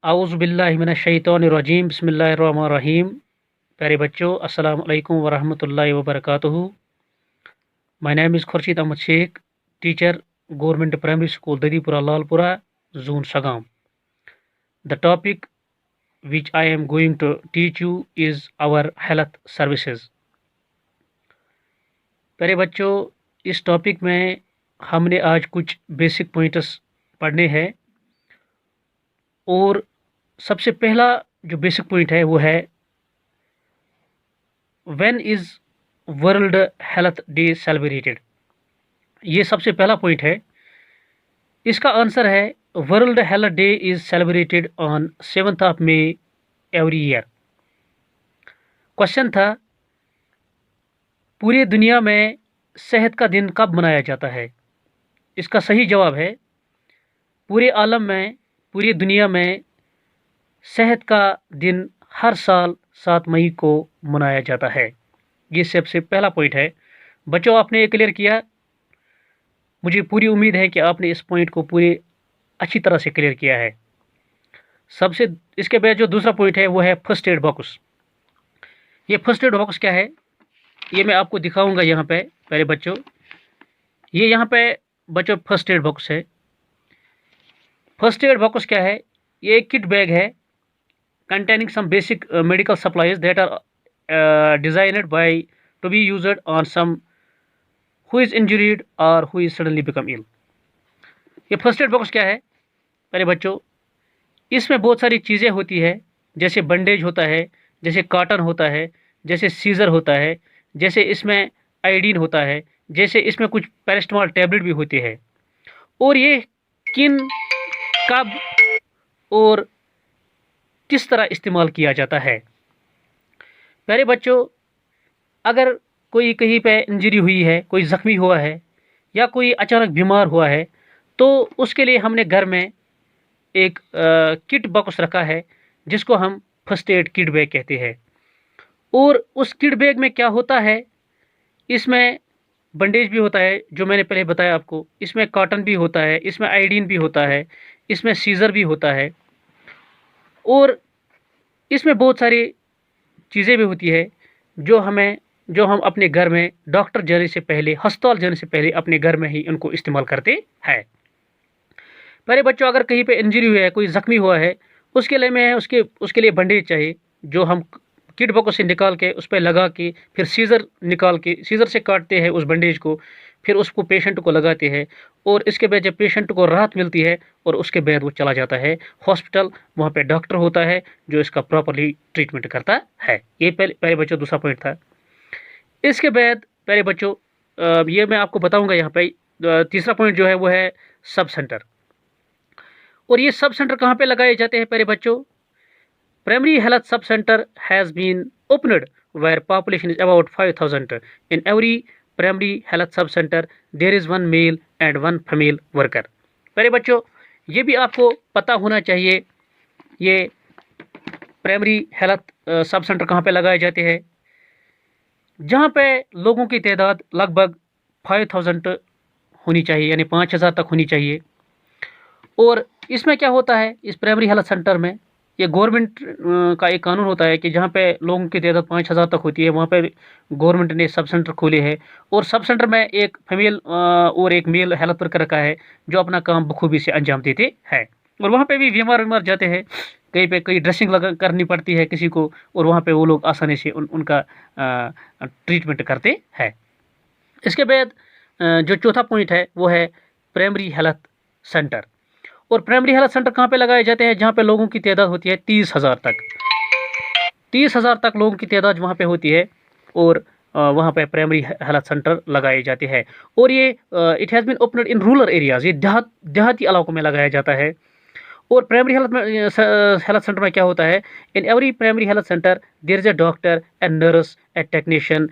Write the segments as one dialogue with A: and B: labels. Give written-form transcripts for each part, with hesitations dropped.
A: आऊज़ुबिल्लाहिमिनश्शैतानिर्रजीम बिस्मिल्लाहिर्रहमानिर्रहीम। प्यारे बच्चों, अस्सलाम वालेकुम वरहमतुल्लाहि वबरकातुहू। My name is Khurshid Ahmad Sheikh, teacher, Government Primary School, Dadipura Lalpura, Zone Sagam. The topic which I am going to teach you is our health services. प्यारे बच्चों, इस टॉपिक में हमने आज कुछ बेसिक पॉइंट्स पढ़ने हैं और सबसे पहला जो बेसिक पॉइंट है वो है when is world health day celebrated. ये सबसे पहला पॉइंट है। इसका आंसर है world health day is celebrated on 7th of May every year. Question था पूरी दुनिया में सेहत का दिन कब मनाया जाता है। इसका सही जवाब है पूरे आलम में, पूरी दुनिया में सेहत का दिन हर साल 7 मई को मनाया जाता है। ये सबसे पहला पॉइंट है। बच्चों, आपने ये क्लियर किया। मुझे पूरी उम्मीद है कि आपने इस पॉइंट को पूरी अच्छी तरह से क्लियर किया है। सबसे इसके बाद जो दूसरा पॉइंट है वो है फर्स्ट एड बॉक्स। ये फर्स्ट एड बॉक्स क्या है ये मैं आपको दिखाऊंगा यहाँ पे। पहले बच्चों, ये यहाँ पे बच्चों फर्स्ट एड बॉक्स है। फर्स्ट एड बॉक्स क्या है? ये एक किट बैग है containing some basic medical supplies that are designed by to be used on some who is injured or who is suddenly become ill। ये first aid box क्या है मेरे बच्चों? इसमें बहुत सारी चीज़ें होती है, जैसे बंडेज होता है, जैसे कॉटन होता है, जैसे सीजर होता है, जैसे इसमें आयोडीन होता है, जैसे इसमें कुछ पैरास्टामोल टैबलेट भी होती है। और ये किन, कब और किस तरह इस्तेमाल किया जाता है। प्यारे बच्चों, अगर कोई कहीं पे इंजरी हुई है, कोई ज़ख्मी हुआ है या कोई अचानक बीमार हुआ है, तो उसके लिए हमने घर में एक किट बॉक्स रखा है जिसको हम फर्स्ट एड किट बैग कहते हैं। और उस किट बैग में क्या होता है, इसमें बंडेज भी होता है जो मैंने पहले बताया आपको, इसमें कॉटन भी होता है, इसमें आयोडीन भी होता है, इसमें सीज़र भी होता है और इसमें बहुत सारी चीज़ें भी होती है जो हम अपने घर में डॉक्टर जाने से पहले, अस्पताल जाने से पहले अपने घर में ही उनको इस्तेमाल करते हैं। पहले बच्चों, अगर कहीं पे इंजरी हुई है, कोई ज़ख्मी हुआ है, उसके लिए उसके लिए बंडेज चाहिए जो हम किट बॉक्स से निकाल के उस पर लगा के फिर सीज़र निकाल के सीज़र से काटते हैं उस बंडेज को, फिर उसको पेशेंट को लगाते हैं और इसके बाद जब पेशेंट को राहत मिलती है और उसके बाद वो चला जाता है हॉस्पिटल। वहाँ पे डॉक्टर होता है जो इसका प्रॉपरली ट्रीटमेंट करता है। ये पहले बच्चों दूसरा पॉइंट था। इसके बाद पहले बच्चों ये मैं आपको बताऊंगा यहाँ पे तीसरा पॉइंट जो है वो है सब सेंटर। और ये सब सेंटर कहाँ पे लगाए जाते हैं पहले बच्चों? Primary health sub centre has been opened where population is about 5000। In every primary health sub centre there is 1 male and 1 female worker. पहले बच्चों, ये भी आपको पता होना चाहिए ये प्राइमरी हेल्थ सब सेंटर कहाँ पे लगाए जाते हैं, जहाँ पे लोगों की तादाद लगभग 5000 होनी चाहिए, यानी 5000 तक होनी चाहिए। और इसमें क्या होता है, इस प्राइमरी हेल्थ सेंटर में ये गवर्नमेंट का एक कानून होता है कि जहाँ पे लोगों की तादाद 5000 तक होती है वहाँ पे गवर्नमेंट ने सब सेंटर खोले हैं। और सब सेंटर में एक फीमेल और एक मेल हेल्थ वर्कर रखा है जो अपना काम बखूबी से अंजाम देते हैं। और वहाँ पे भी बीमार जाते हैं, कहीं पे कहीं ड्रेसिंग लगा करनी पड़ती है किसी को, और वहाँ पे वो लोग आसानी से उनका ट्रीटमेंट करते हैं। इसके बाद जो चौथा पॉइंट है वो है प्राइमरी हेल्थ सेंटर। और प्राइमरी हेल्थ सेंटर कहाँ पे लगाए जाते हैं? जहाँ पे लोगों की तादाद होती है 30,000 तक। 30,000 तक लोगों की तादाद वहाँ पे होती है और वहाँ पे प्राइमरी हेल्थ सेंटर लगाए जाते हैं। और ये it has been opened in rural areas, ये देहाती इलाकों में लगाया जाता है। और प्राइमरी हेल्थ सेंटर में क्या होता है? In every primary health centre there is a doctor, a nurse, a technician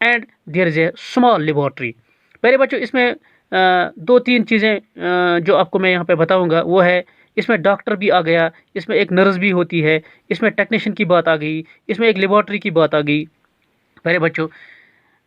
A: and there is a small laboratory. पहले बच्चों, इसमें 2-3 चीज़ें जो आपको मैं यहाँ पे बताऊँगा वो है, इसमें डॉक्टर भी आ गया, इसमें एक नर्स भी होती है, इसमें टेक्नीशियन की बात आ गई, इसमें एक लेबॉर्ट्री की बात आ गई। पहले बच्चों,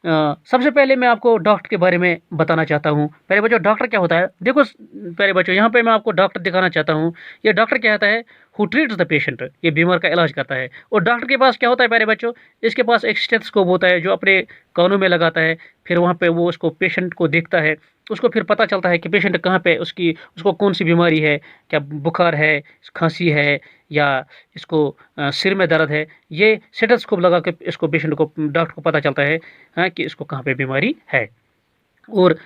A: सबसे पहले मैं आपको डॉक्टर के बारे में बताना चाहता हूँ। पहले बच्चों डॉक्टर क्या होता है? देखो पहले बच्चों यहाँ पे मैं आपको डॉक्टर दिखाना चाहता हूँ। ये डॉक्टर क्या होता है? हु ट्रीट्स द पेशेंट, ये बीमार का इलाज करता है। और डॉक्टर के पास क्या होता है प्यारे बच्चों? इसके पास एक स्टेथोस्कोप होता है जो अपने कानों में लगाता है। फिर वहाँ पे वो उसको पेशेंट को देखता है। उसको फिर पता चलता है कि पेशेंट कहाँ पे उसको कौन सी बीमारी है, क्या बुखार है, खांसी है, या इसको सिर में दर्द है। ये स्टेथोस्कोप लगा के इसको पेशेंट को, डॉक्टर को पता चलता है हाँ कि इसको कहाँ पे बीमारी है। और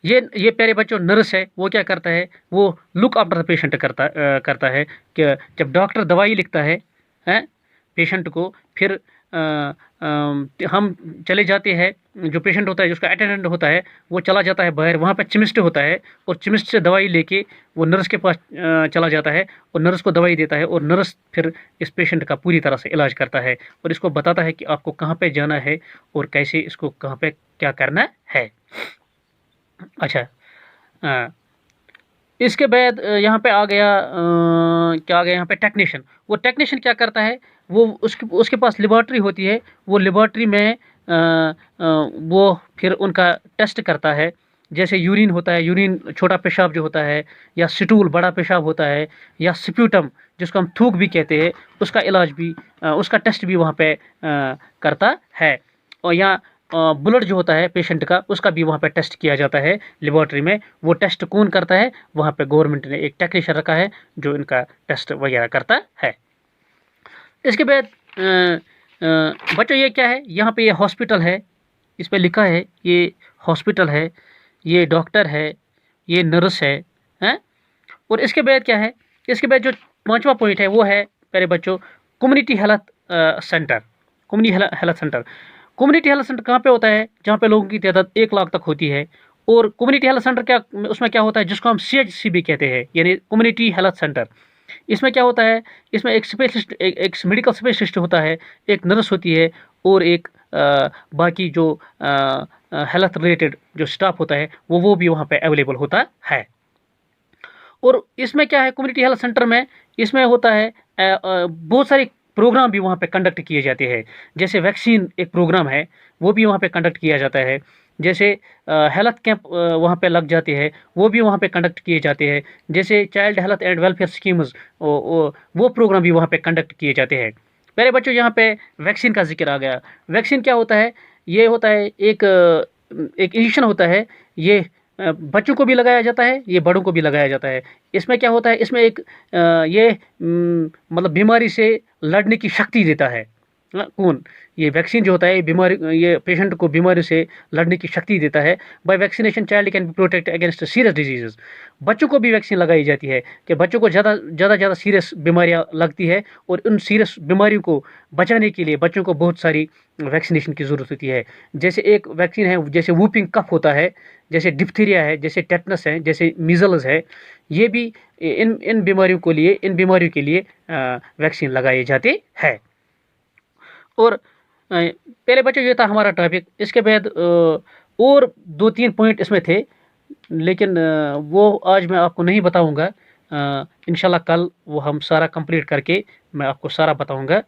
A: ये प्यारे बच्चों नर्स है, वो क्या करता है? वो लुक आफ्टर द पेशेंट करता है कि जब डॉक्टर दवाई लिखता है हैं पेशेंट को, फिर हम चले जाते हैं। जो पेशेंट होता है, जो उसका अटेंडेंट होता है, वो चला जाता है बाहर, वहाँ पे चिमिस्ट होता है, और चिमिस्ट से दवाई लेके वो नर्स के पास चला जाता है और नर्स को दवाई देता है। और नर्स फिर इस पेशेंट का पूरी तरह से इलाज करता है और इसको बताता है कि आपको कहाँ पे जाना है और कैसे इसको कहाँ पे क्या करना है। अच्छा, इसके बाद यहाँ पे आ गया क्या आ गया यहाँ पे? टेक्नीशियन। वो टेक्नीशियन क्या करता है? वो उसके पास लेबॉर्ट्री होती है। वो लेबॉर्ट्री में वो फिर उनका टेस्ट करता है। जैसे यूरिन होता है, यूरिन छोटा पेशाब जो होता है, या स्टूल बड़ा पेशाब होता है, या स्प्यूटम जिसको हम थूक भी कहते हैं, उसका इलाज भी उसका टेस्ट भी वहाँ पे करता है। और यहाँ ब्लड जो होता है पेशेंट का, उसका भी वहाँ पे टेस्ट किया जाता है लेबॉर्ट्री में। वो टेस्ट कौन करता है? वहाँ पे गवर्नमेंट ने एक टेक्नीशियन रखा है जो इनका टेस्ट वगैरह करता है। इसके बाद बच्चों ये क्या है? यहाँ पे ये हॉस्पिटल है, इस पे लिखा है ये हॉस्पिटल है, ये डॉक्टर है, ये नर्स है, हैं? और इसके बाद क्या है? इसके बाद जो पांचवा पॉइंट है वो है प्यारे बच्चों community health centre. Community health centre कहाँ पे होता है? जहाँ पे लोगों की तादाद 1 लाख तक होती है। और कम्युनिटी हेल्थ सेंटर क्या, उसमें क्या होता है? जिसको हम CHC भी कहते हैं, यानी कम्युनिटी हेल्थ सेंटर। इसमें क्या होता है? इसमें एक स्पेशलिस्ट, एक मेडिकल स्पेशलिस्ट होता है, एक नर्स होती है, और एक बाकी जो हेल्थ रिलेटेड जो स्टाफ होता है वो भी वहाँ पे अवेलेबल होता है। और इसमें क्या है कम्युनिटी हेल्थ सेंटर में? इसमें होता है बहुत सारे प्रोग्राम भी वहाँ पे कंडक्ट किए जाते हैं। जैसे वैक्सीन एक प्रोग्राम है, वो भी वहाँ पे कंडक्ट किया जाता है। जैसे हेल्थ कैंप वहाँ पे लग जाते हैं, वो भी वहाँ पे कंडक्ट किए जाते हैं। जैसे child health and welfare schemes, वो प्रोग्राम भी वहाँ पे कंडक्ट किए जाते हैं। मेरे बच्चों यहाँ पे वैक्सीन का जिक्र आ गया। वैक्सीन क्या होता है? ये होता है एक इंजेक्शन होता है। ये बच्चों को भी लगाया जाता है, ये बड़ों को भी लगाया जाता है। इसमें क्या होता है? इसमें एक ये मतलब बीमारी से लड़ने की शक्ति देता है। कौन? ये वैक्सीन जो होता है बीमारी, ये पेशेंट को बीमारी से लड़ने की शक्ति देता है। By vaccination child can be protect against serious diseases. बच्चों को भी वैक्सीन लगाई जाती है कि बच्चों को ज़्यादा सीरियस बीमारियां लगती है, और उन सीरियस बीमारियों को बचाने के लिए बच्चों को बहुत सारी वैक्सीनेशन की ज़रूरत होती है। जैसे एक वैक्सीन है, जैसे वूपिंग कफ होता है, जैसे डिप्थीरिया है, जैसे टेटनस है, जैसे मीजल्स है। ये भी इन बीमारियों के लिए वैक्सीन लगाए जाते हैं। और पहले बच्चों ये था हमारा टॉपिक। इसके बाद और 2-3 पॉइंट इसमें थे, लेकिन वो आज मैं आपको नहीं बताऊंगा। इंशाल्लाह कल वो हम सारा कंप्लीट करके मैं आपको सारा बताऊंगा।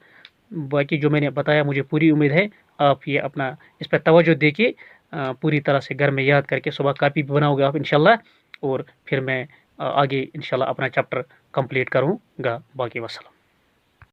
A: बाकी जो मैंने बताया, मुझे पूरी उम्मीद है आप ये अपना इस पर तवज्जो देके पूरी तरह से घर में याद करके सुबह कॉपी भी बनाओगे आप इंशाल्लाह। और फिर मैं आगे इंशाल्लाह अपना चैप्टर कंप्लीट करूँगा। बाकी वस्सलाम।